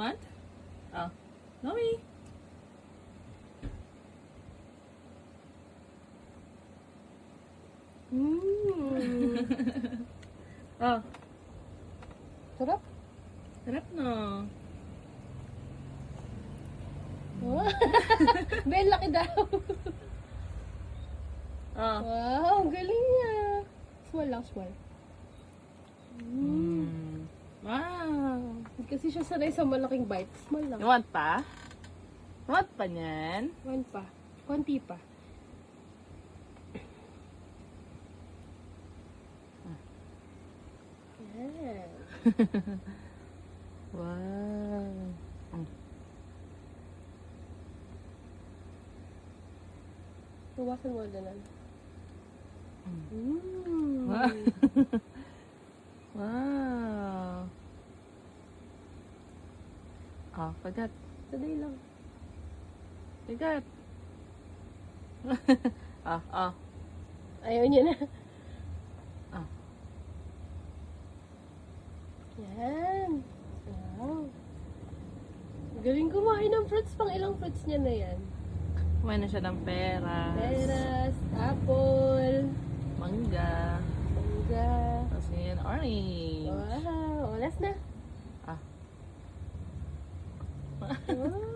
want? Oh. Noe. Oh. Sarap. Sarap no. Oh. Ben, laki daw. Oh. Wow, galing niya. Small lang, small. Wow. Kasi siya sanay sa malaking bite. Small lang. You want pa? Want pa niyan? One pa. Konti pa. Yan. Wow. Tuwasan mo na lang. Wow. Wow. Oh, pagat. Sanay lang. Pagat. Oh, oh. Ayaw niya na. Ah. Yan. Wow. Galing kumain ng fruits. Pang ilang fruits niya na yan. Kumain na siya ng peras. Peras, apple, Mangga. mangga. Tapos yun, orange. Wow. Last na. Ah. Wow.